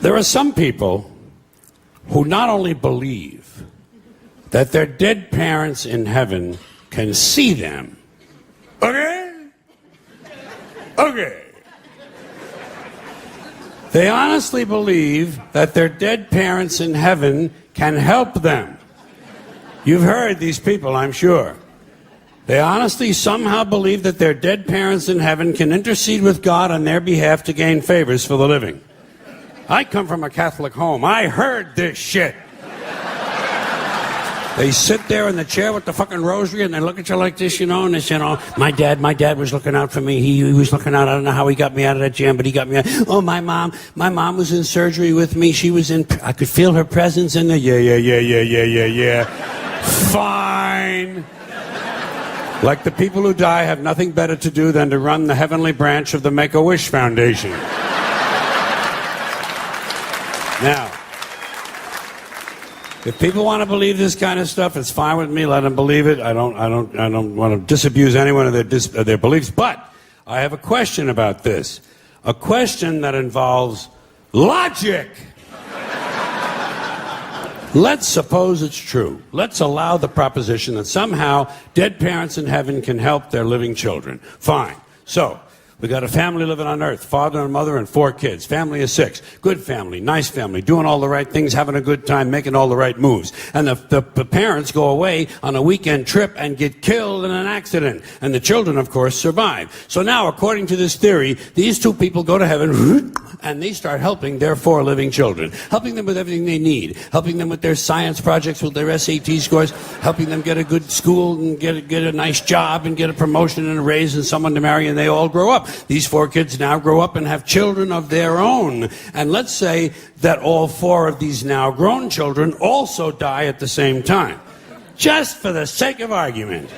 There are some people who not only believe that their dead parents in heaven can see them. Okay? Okay. They honestly believe that their dead parents in heaven can help them. You've heard these people, I'm sure. They honestly somehow believe that their dead parents in heaven can intercede with God on their behalf to gain favors for the living. I come from a Catholic home. I heard this shit. They sit there in the chair with the fucking rosary and they look at you like this, and they say, my dad was looking out for me. He was looking out. I don't know how he got me out of that jam, but he got me out. Oh, my mom was in surgery with me. I could feel her presence in there. Yeah. Fine. Like the people who die have nothing better to do than to run the heavenly branch of the Make-A-Wish Foundation. Now, if people want to believe this kind of stuff, it's fine with me. Let them believe it. I don't want to disabuse anyone of their beliefs. But I have a question about this. A question that involves logic. Let's suppose it's true. Let's allow the proposition that somehow dead parents in heaven can help their living children. Fine. So, we got a family living on earth, father and mother and 4 kids. Family of 6. Good family, nice family, doing all the right things, having a good time, making all the right moves. And the parents go away on a weekend trip and get killed in an accident. And the children, of course, survive. So now, according to this theory, these 2 people go to heaven and they start helping their 4 living children. Helping them with everything they need. Helping them with their science projects, with their SAT scores. Helping them get a good school and get a nice job and get a promotion and a raise and someone to marry, and they all grow up. These 4 kids now grow up and have children of their own. And let's say that all 4 of these now grown children also die at the same time. Just for the sake of argument.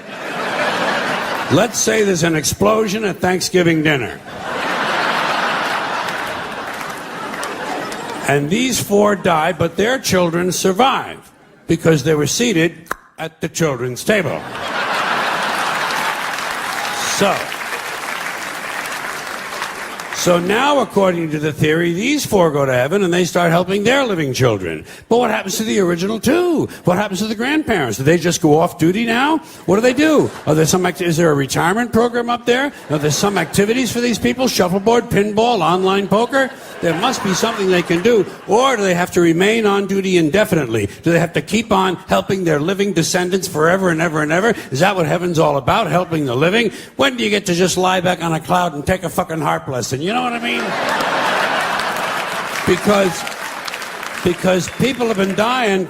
Let's say there's an explosion at Thanksgiving dinner. And these 4 die, but their children survive because they were seated at the children's table. So now, according to the theory, these 4 go to heaven and they start helping their living children. But what happens to the original 2? What happens to the grandparents? Do they just go off duty now? What do they do? Is there a retirement program up there? Are there some activities for these people? Shuffleboard, pinball, online poker? There must be something they can do. Or do they have to remain on duty indefinitely? Do they have to keep on helping their living descendants forever and ever and ever? Is that what heaven's all about, helping the living? When do you get to just lie back on a cloud and take a fucking harp lesson? You know what I mean? Because people have been dying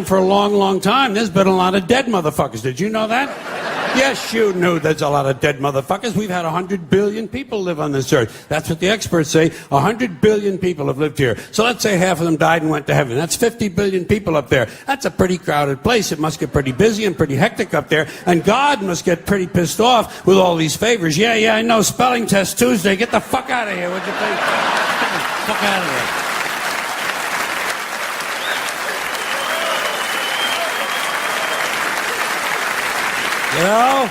for a long, long time. There's been a lot of dead motherfuckers. Did you know that? Yes, you knew there's a lot of dead motherfuckers. We've had 100 billion people live on this earth. That's what the experts say. 100 billion people have lived here. So let's say half of them died and went to heaven. That's 50 billion people up there. That's a pretty crowded place. It must get pretty busy and pretty hectic up there. And God must get pretty pissed off with all these favors. Yeah, I know. Spelling test Tuesday. Get the fuck out of here, would you please? Get the fuck out of here. You know,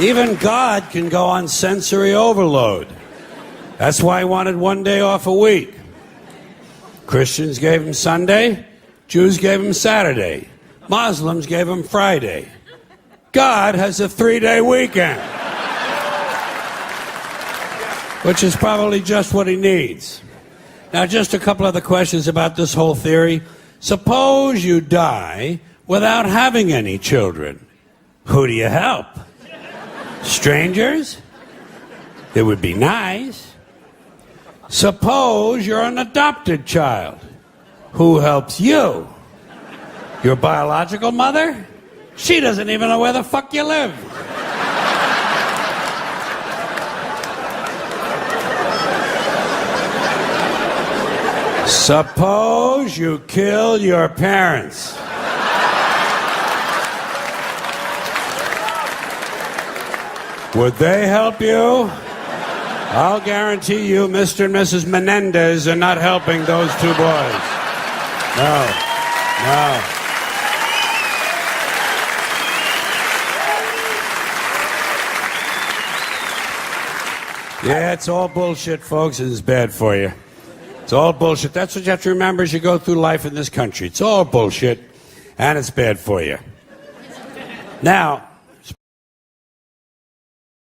even God can go on sensory overload. That's why he wanted 1 day off a week. Christians gave him Sunday, Jews gave him Saturday, Muslims gave him Friday. God has a 3-day weekend, which is probably just what he needs. Now, just a couple other questions about this whole theory. Suppose you die without having any children. Who do you help? Strangers? It would be nice. Suppose you're an adopted child. Who helps you? Your biological mother? She doesn't even know where the fuck you live. Suppose you kill your parents. Would they help you? I'll guarantee you Mr. and Mrs. Menendez are not helping those 2 boys. No. Yeah, it's all bullshit, folks. It's bad for you. It's all bullshit. That's what you have to remember as you go through life in this country. It's all bullshit, and it's bad for you. Now,